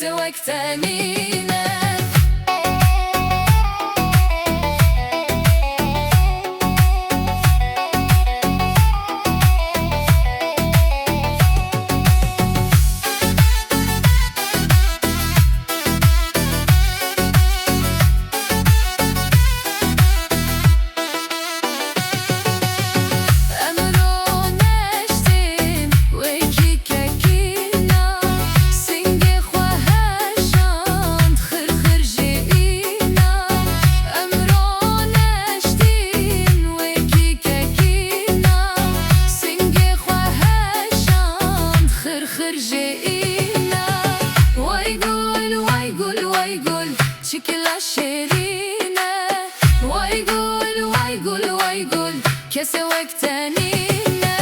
كسوك تانينا خرجينا ويقول ويقول ويقول شكلها شيرينا ويقول ويقول ويقول كسوك تانينا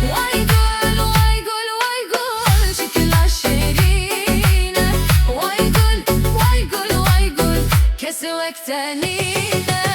ويقول ويقول ويقول شكلها شيرينا ويقول ويقول ويقول كسوك تانينا